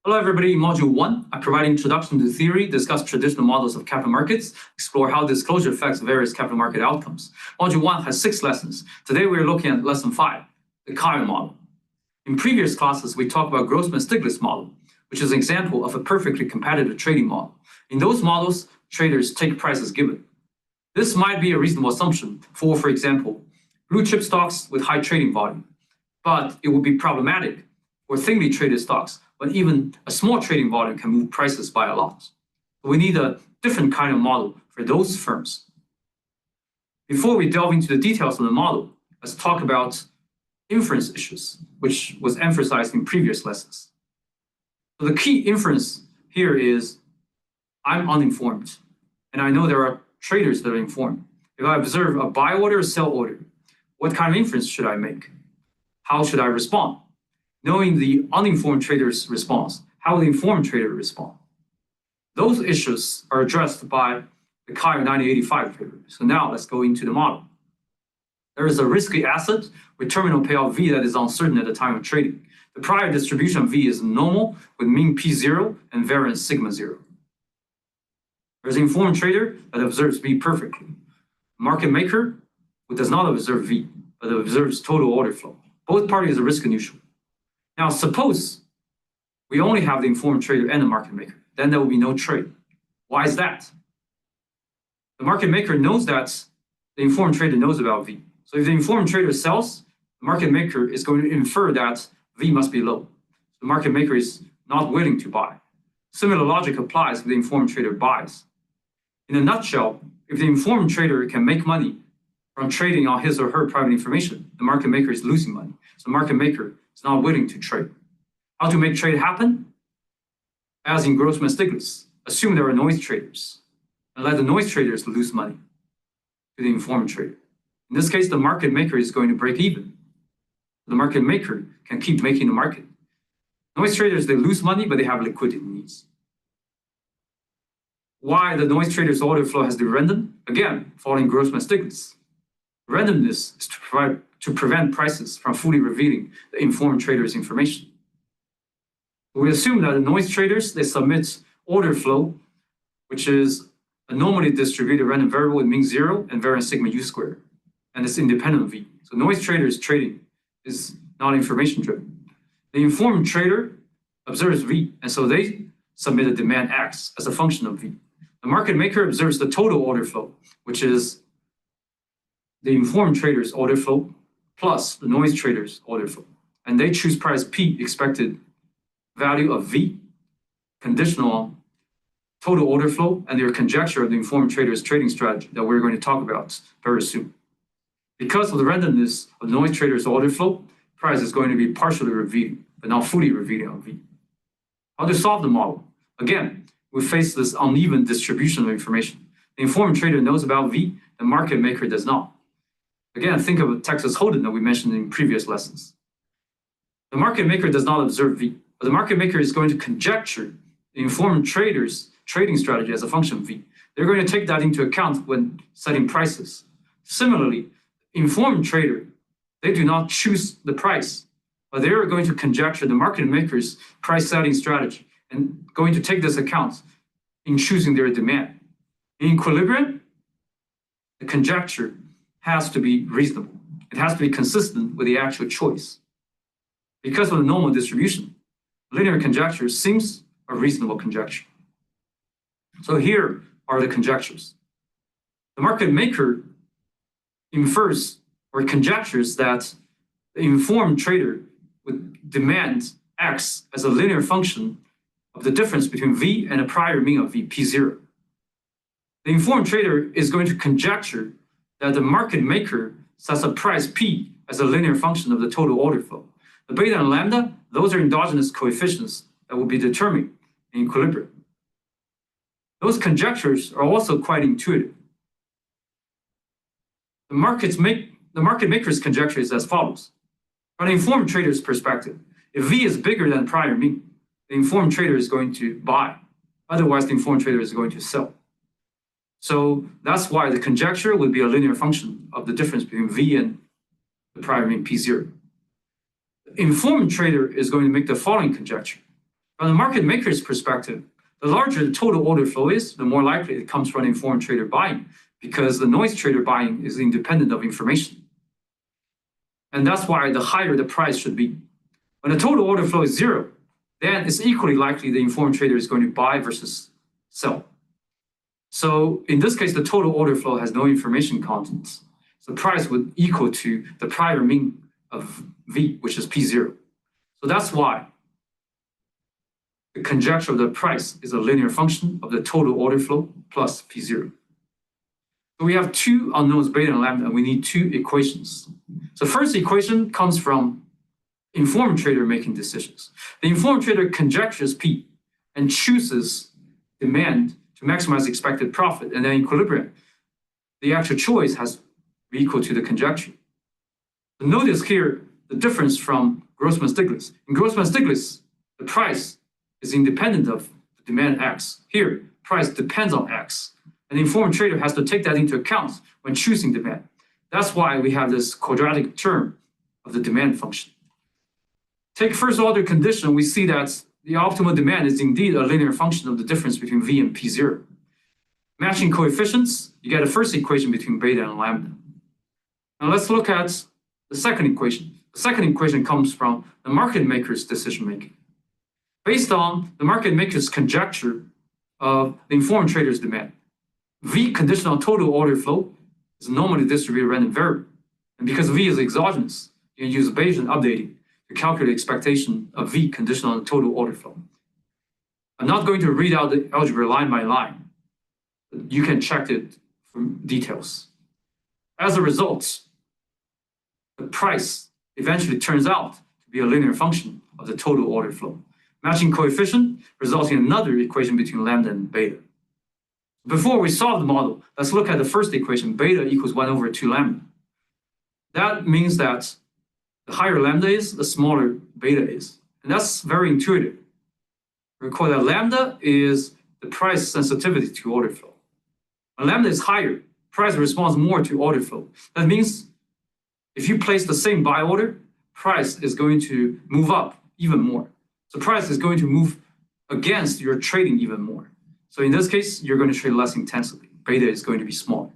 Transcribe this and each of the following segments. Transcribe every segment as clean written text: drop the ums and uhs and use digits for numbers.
Hello, everybody. In Module 1, I provide introduction to theory, discuss traditional models of capital markets, explore how disclosure affects various capital market outcomes. Module 1 has 6 lessons. Today, we're looking at Lesson 5, the Kyle model. In previous classes, we talked about Grossman-Stiglitz model, which is an example of a perfectly competitive trading model. In those models, traders take price as given. This might be a reasonable assumption for example, blue chip stocks with high trading volume, but it would be problematic for thinly traded stocks, but even a small trading volume can move prices by a lot. We need a different kind of model for those firms. Before we delve into the details of the model, let's talk about inference issues, which was emphasized in previous lessons. So the key inference here is, I'm uninformed, and I know there are traders that are informed. If I observe a buy order or sell order, what kind of inference should I make? How should I respond? Knowing the uninformed trader's response, how will the informed trader respond? Those issues are addressed by the Kyle 1985 paper. So now let's go into the model. There is a risky asset with terminal payoff V that is uncertain at the time of trading. The prior distribution of V is normal with mean P0 and variance sigma 0. There's an informed trader that observes V perfectly. Market maker who does not observe V, but observes total order flow. Both parties are risk neutral. Now, suppose we only have the informed trader and the market maker, then there will be no trade. Why is that? The market maker knows that the informed trader knows about V. So if the informed trader sells, the market maker is going to infer that V must be low. The market maker is not willing to buy. Similar logic applies if the informed trader buys. In a nutshell, if the informed trader can make money from trading on his or her private information, the market maker is losing money. So the market maker is not willing to trade. How to make trade happen? As in Grossman-Stiglitz, assume there are noise traders and let the noise traders lose money to the informed trader. In this case, the market maker is going to break even. The market maker can keep making the market. Noise traders, they lose money, but they have liquidity needs. Why the noise traders' order flow has to be random? Again, following Grossman-Stiglitz. Randomness is to prevent prices from fully revealing the informed trader's information. We assume that the noise traders, they submit order flow, which is a normally distributed random variable with mean 0 and variance sigma u squared, and it's independent of V. So noise traders trading is not information driven. The informed trader observes V, and so they submit a demand X as a function of V. The market maker observes the total order flow, which is the informed trader's order flow plus the noise trader's order flow. And they choose price P, expected value of V, conditional on total order flow and their conjecture of the informed trader's trading strategy that we're going to talk about very soon. Because of the randomness of the noise trader's order flow, price is going to be partially revealing, but not fully revealing on V. How to solve the model? Again, we face this uneven distribution of information. The informed trader knows about V, the market maker does not. Again, think of Texas Hold'em that we mentioned in previous lessons. The market maker does not observe V, but the market maker is going to conjecture the informed trader's trading strategy as a function of V. They're going to take that into account when setting prices. Similarly, informed trader, they do not choose the price, but they are going to conjecture the market maker's price setting strategy and going to take this account in choosing their demand. In equilibrium, the conjecture has to be reasonable. It has to be consistent with the actual choice. Because of the normal distribution, linear conjecture seems a reasonable conjecture. So here are the conjectures. The market maker infers or conjectures that the informed trader would demand X as a linear function of the difference between V and a prior mean of V, P0. The informed trader is going to conjecture that the market maker sets a price P as a linear function of the total order flow. The beta and lambda, those are endogenous coefficients that will be determined in equilibrium. Those conjectures are also quite intuitive. The market maker's conjecture is as follows. From the informed trader's perspective, if V is bigger than prior mean, the informed trader is going to buy. Otherwise, the informed trader is going to sell. So that's why the conjecture would be a linear function of the difference between V and the prior mean P0. The informed trader is going to make the following conjecture. From the market maker's perspective, the larger the total order flow is, the more likely it comes from informed trader buying, because the noise trader buying is independent of information. And that's why the higher the price should be. When the total order flow is zero, then it's equally likely the informed trader is going to buy versus sell. So in this case, the total order flow has no information content. So the price would equal to the prior mean of V, which is P0. So that's why the conjecture of the price is a linear function of the total order flow plus P0. So we have two unknowns, beta and lambda, and we need two equations. So first equation comes from informed trader making decisions. The informed trader conjectures P and chooses demand to maximize expected profit, and then equilibrium. The actual choice has to be equal to the conjecture. So notice here the difference from Grossman-Stiglitz. In Grossman-Stiglitz, the price is independent of the demand X. Here, price depends on X. And the informed trader has to take that into account when choosing demand. That's why we have this quadratic term of the demand function. Take first order condition, we see that the optimal demand is indeed a linear function of the difference between V and P0. Matching coefficients, you get a first equation between beta and lambda. Now let's look at the second equation. The second equation comes from the market maker's decision making. Based on the market maker's conjecture of the informed trader's demand, V conditional on total order flow is a normally distributed random variable. And because V is exogenous, you can use Bayesian updating to calculate expectation of V conditional on the total order flow. I'm not going to read out the algebra line by line. You can check it for details. As a result, the price eventually turns out to be a linear function of the total order flow. Matching coefficient results in another equation between lambda and beta. Before we solve the model, let's look at the first equation, beta equals 1 over 2 lambda. That means that the higher lambda is, the smaller beta is. And that's very intuitive. Recall that lambda is the price sensitivity to order flow. When lambda is higher, price responds more to order flow. That means if you place the same buy order, price is going to move up even more. So price is going to move against your trading even more. So in this case, you're going to trade less intensively. Beta is going to be smaller.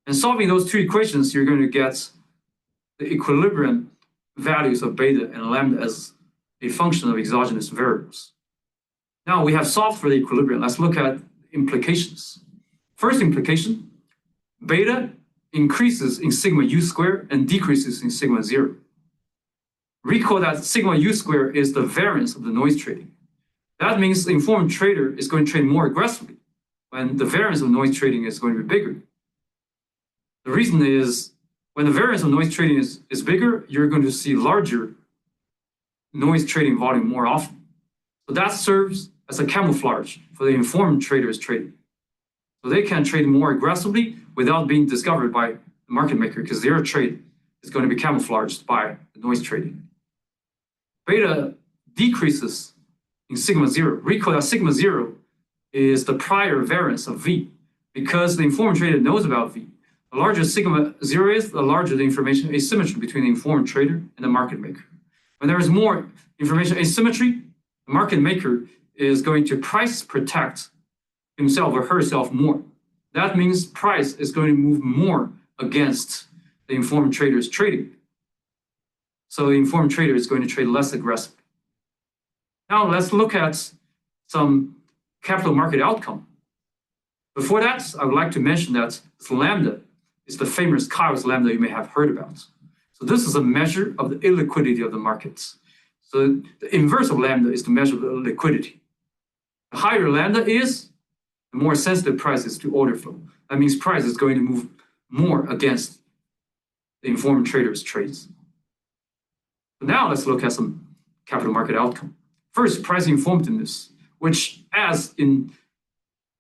And solving those two equations, you're going to get the equilibrium values of beta and lambda as a function of exogenous variables. Now we have solved for the equilibrium. Let's look at implications. First implication, beta increases in sigma u squared and decreases in sigma 0. Recall that sigma u squared is the variance of the noise trading. That means the informed trader is going to trade more aggressively when the variance of noise trading is going to be bigger. The reason is when the variance of noise trading is bigger, you're going to see larger noise trading volume more often. So that serves as a camouflage for the informed traders trading. So they can trade more aggressively without being discovered by the market maker because their trade is going to be camouflaged by the noise trading. Beta decreases in sigma 0. Recall that sigma 0 is the prior variance of V because the informed trader knows about V. The larger sigma 0 is, the larger the information asymmetry between the informed trader and the market maker. When there is more information asymmetry, the market maker is going to price protect himself or herself more. That means price is going to move more against the informed trader's trading. So the informed trader is going to trade less aggressively. Now let's look at some capital market outcome. Before that, I would like to mention that this lambda is the famous Kyle's lambda you may have heard about. So this is a measure of the illiquidity of the markets. So the inverse of lambda is the measure of the liquidity. The higher lambda is, the more sensitive price is to order flow. That means price is going to move more against the informed trader's trades. So now let's look at some capital market outcome. First, price informativeness, which as in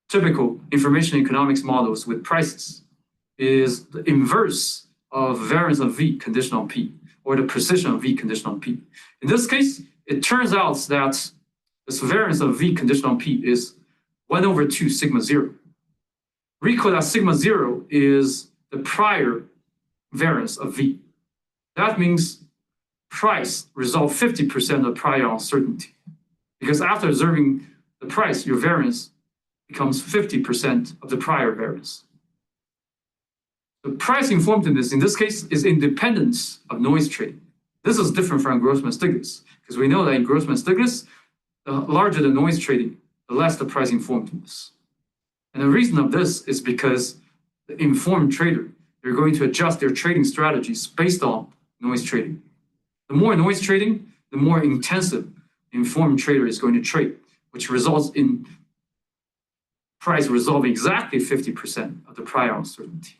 typical information economics models with prices, is the inverse of variance of V conditional on P, or the precision of V conditional on P. In this case, it turns out that this variance of V conditional on P is 1 over 2 sigma 0. Recall that sigma 0 is the prior variance of V. That means price resolve 50% of prior uncertainty. because after observing the price, your variance becomes 50% of the prior variance. The price informativeness in this case is independent of noise trading. This is different from Grossman-Stiglitz, because we know that in Grossman-Stiglitz, the larger the noise trading, the less the price informativeness. And the reason of this is because the informed trader, they're going to adjust their trading strategies based on noise trading. The more noise trading, the more intensive the informed trader is going to trade, which results in price resolving exactly 50% of the prior uncertainty.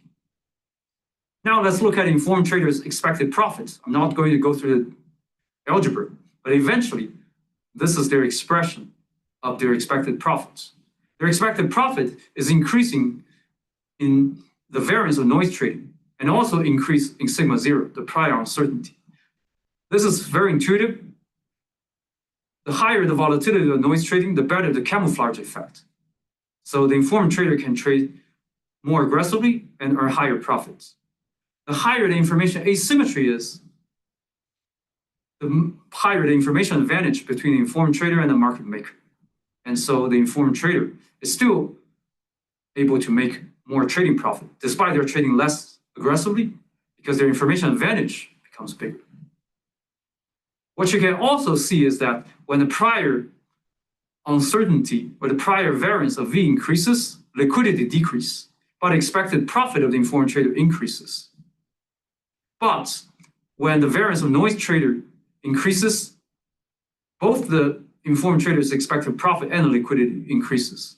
Now let's look at informed traders' expected profits. I'm not going to go through the algebra, but eventually this is their expression of their expected profits. Their expected profit is increasing in the variance of noise trading and also increase in sigma zero, the prior uncertainty. This is very intuitive. The higher the volatility of noise trading, the better the camouflage effect. So the informed trader can trade more aggressively and earn higher profits. The higher the information asymmetry is, the higher the information advantage between the informed trader and the market maker. And so the informed trader is still able to make more trading profit, despite they're trading less aggressively, because their information advantage becomes bigger. What you can also see is that when the prior uncertainty or the prior variance of V increases, liquidity decreases, but expected profit of the informed trader increases. But when the variance of noise trader increases, both the informed trader's expected profit and the liquidity increases.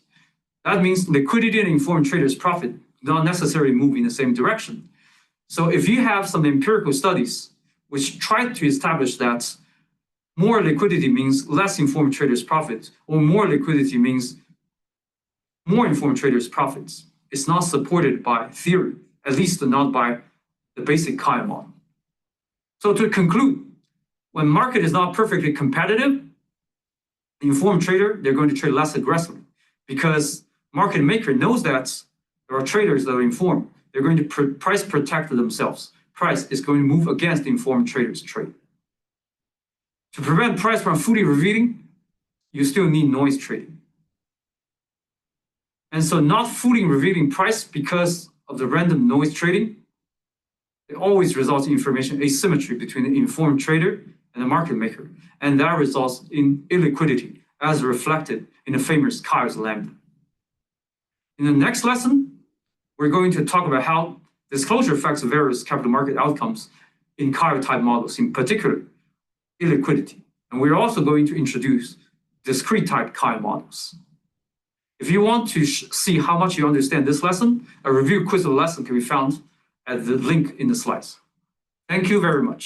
That means liquidity and informed trader's profit do not necessarily move in the same direction. So if you have some empirical studies which try to establish that more liquidity means less informed trader's profit, or more liquidity means more informed trader's profits, it's not supported by theory, at least not by the basic Kaya model. So to conclude, when market is not perfectly competitive, the informed trader, they're going to trade less aggressively because market maker knows that there are traders that are informed. They're going to price protect themselves. Price is going to move against the informed trader's trade. To prevent price from fully revealing, you still need noise trading. And so not fully revealing price because of the random noise trading, it always results in information asymmetry between the informed trader and the market maker. And that results in illiquidity as reflected in the famous Kaya's lambda. In the next lesson, we're going to talk about how disclosure affects various capital market outcomes in Kaya type models, in particular, illiquidity. And we're also going to introduce discrete type Kaya models. If you want to see how much you understand this lesson, a review quiz of the lesson can be found at the link in the slides. Thank you very much.